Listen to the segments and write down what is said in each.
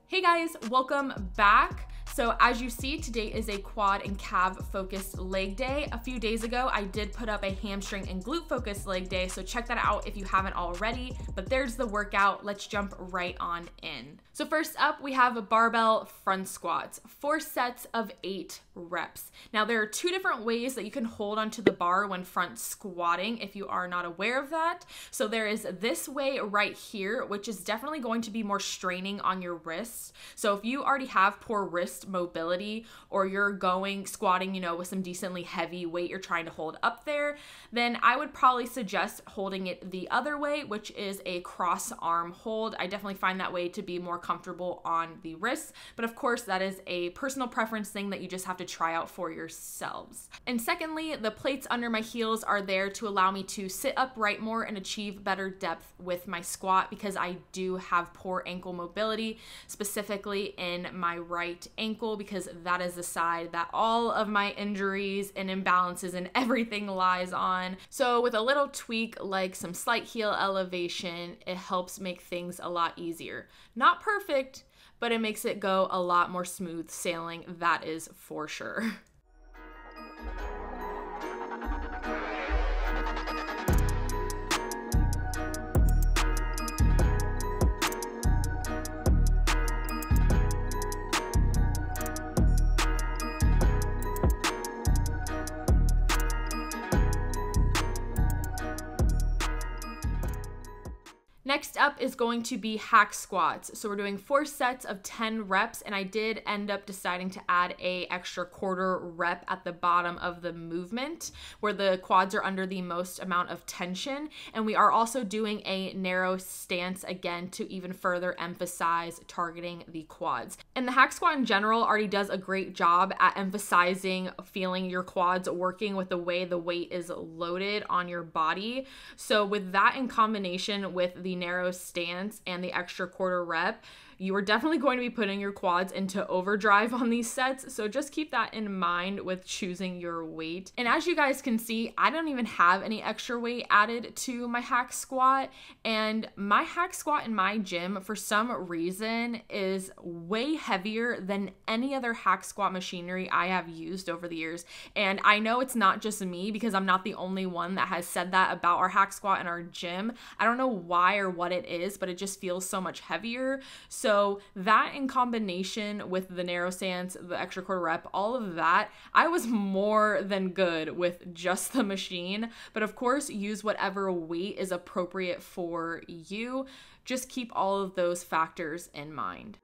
Hey guys, welcome back. So as you see, today is a quad and calf focused leg day. A few days ago, I did put up a hamstring and glute focused leg day, so check that out if you haven't already. But there's the workout. Let's jump right on in. So first up, we have a barbell front squats, 4 sets of 8 reps. Now there are 2 different ways that you can hold onto the bar when front squatting if you are not aware of that. So there is this way right here, which is definitely going to be more straining on your wrists. So if you already have poor wrist mobility, or you're going squatting, with some decently heavy weight you're trying to hold up there, then I would probably suggest holding it the other way, which is a cross arm hold. I definitely find that way to be more comfortable on the wrists, but of course that is a personal preference thing that you just have to try out for yourselves. And secondly, the plates under my heels are there to allow me to sit upright more and achieve better depth with my squat, because I do have poor ankle mobility, specifically in my right ankle, because that is the side that all of my injuries and imbalances and everything lies on. So with a little tweak like some slight heel elevation, it helps make things a lot easier. Not perfect, but it makes it go a lot more smooth sailing, that is for sure. Next up is going to be hack squats. So we're doing 4 sets of 10 reps, and I did end up deciding to add a extra quarter rep at the bottom of the movement where the quads are under the most amount of tension. And we are also doing a narrow stance again to even further emphasize targeting the quads. And the hack squat in general already does a great job at emphasizing feeling your quads working with the way the weight is loaded on your body. So with that in combination with the narrow stance and the extra quarter rep, you are definitely going to be putting your quads into overdrive on these sets. So just keep that in mind with choosing your weight. And as you guys can see, I don't even have any extra weight added to my hack squat. And my hack squat in my gym, for some reason, is way heavier than any other hack squat machinery I have used over the years. And I know it's not just me, because I'm not the only one that has said that about our hack squat in our gym. I don't know why or what it is, but it just feels so much heavier. So that in combination with the narrow stance, the extra quarter rep, all of that, I was more than good with just the machine. But of course, use whatever weight is appropriate for you. Just keep all of those factors in mind.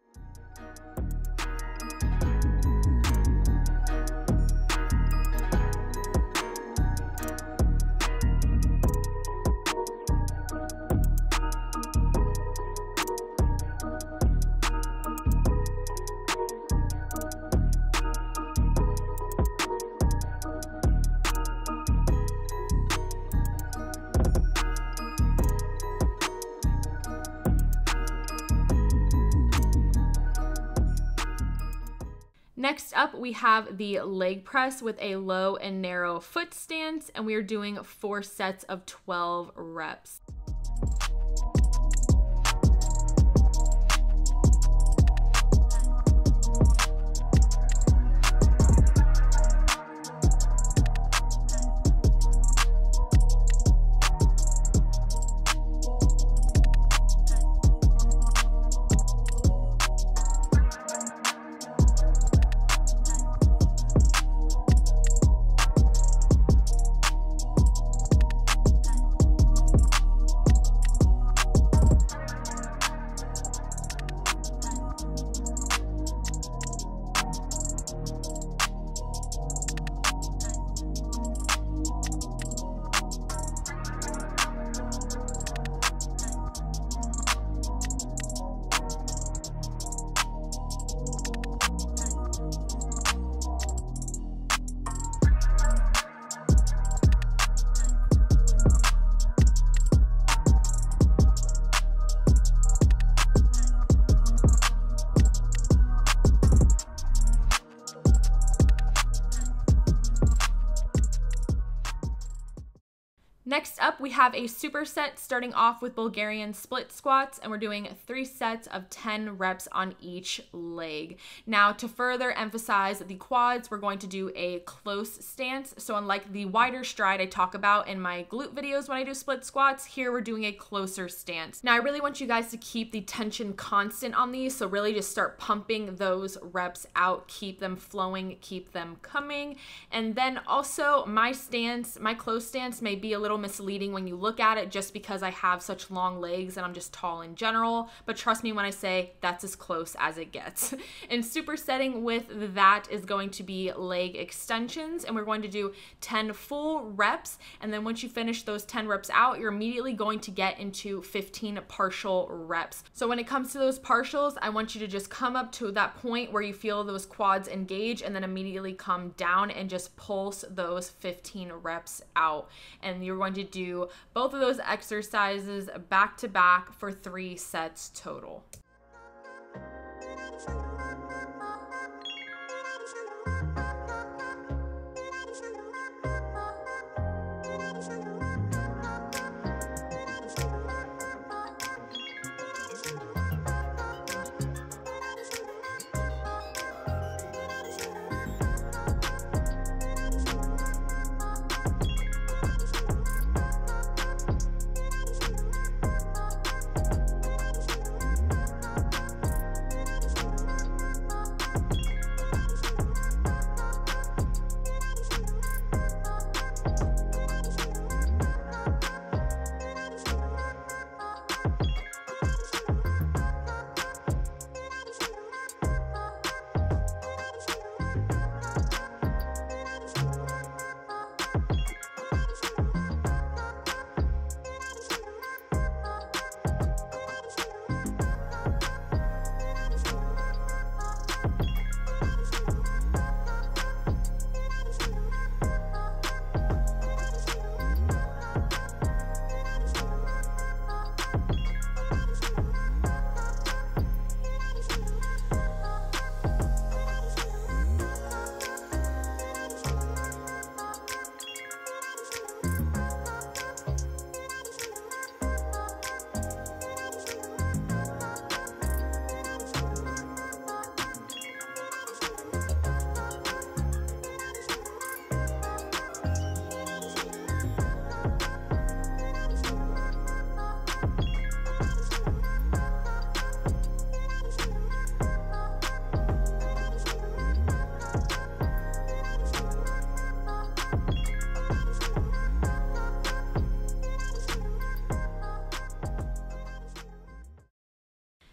Next up, we have the leg press with a low and narrow foot stance, and we are doing 4 sets of 12 reps. Next up, we have a superset starting off with Bulgarian split squats, and we're doing 3 sets of 10 reps on each leg. Now, to further emphasize the quads, we're going to do a close stance. So unlike the wider stride I talk about in my glute videos when I do split squats, here we're doing a closer stance. Now, I really want you guys to keep the tension constant on these, so really just start pumping those reps out, keep them flowing, keep them coming. And then also my stance, my close stance may be a little misleading when you look at it just because I have such long legs and I'm just tall in general, but trust me when I say that's as close as it gets. And supersetting with that is going to be leg extensions, and we're going to do 10 full reps, and then once you finish those 10 reps out, you're immediately going to get into 15 partial reps. So when it comes to those partials, I want you to just come up to that point where you feel those quads engage and then immediately come down and just pulse those 15 reps out. And you're going to do both of those exercises back to back for 3 sets total.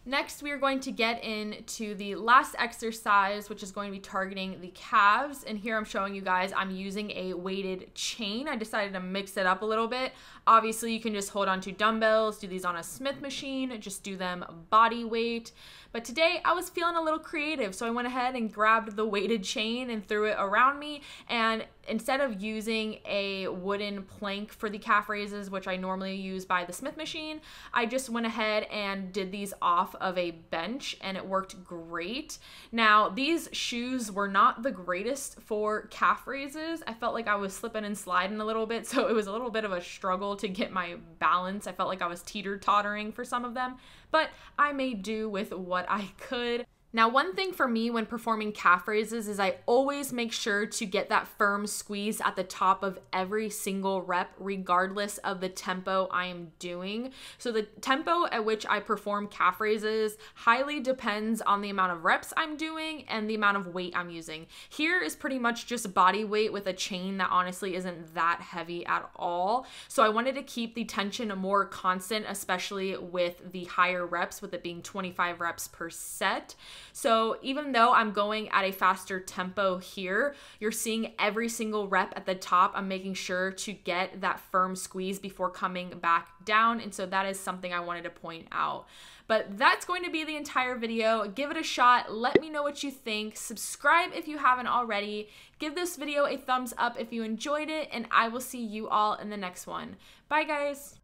Next, we are going to get into the last exercise, which is going to be targeting the calves. And here I'm showing you guys I'm using a weighted chain. I decided to mix it up a little bit. Obviously, you can just hold on to dumbbells, do these on a Smith machine, just do them body weight. But today I was feeling a little creative, so I went ahead and grabbed the weighted chain and threw it around me. And instead of using a wooden plank for the calf raises, which I normally use by the Smith machine, I just went ahead and did these off of a bench, and it worked great. Now, these shoes were not the greatest for calf raises. I felt like I was slipping and sliding a little bit, so it was a little bit of a struggle to get my balance. I felt like I was teeter-tottering for some of them, but I made do with what I could. Now, one thing for me when performing calf raises is I always make sure to get that firm squeeze at the top of every single rep, regardless of the tempo I am doing. So the tempo at which I perform calf raises highly depends on the amount of reps I'm doing and the amount of weight I'm using. Here is pretty much just body weight with a chain that honestly isn't that heavy at all. So I wanted to keep the tension more constant, especially with the higher reps, with it being 25 reps per set. So even though I'm going at a faster tempo here, you're seeing every single rep at the top. I'm making sure to get that firm squeeze before coming back down. And so that is something I wanted to point out. But that's going to be the entire video. Give it a shot. Let me know what you think. Subscribe if you haven't already. Give this video a thumbs up if you enjoyed it, and I will see you all in the next one. Bye, guys.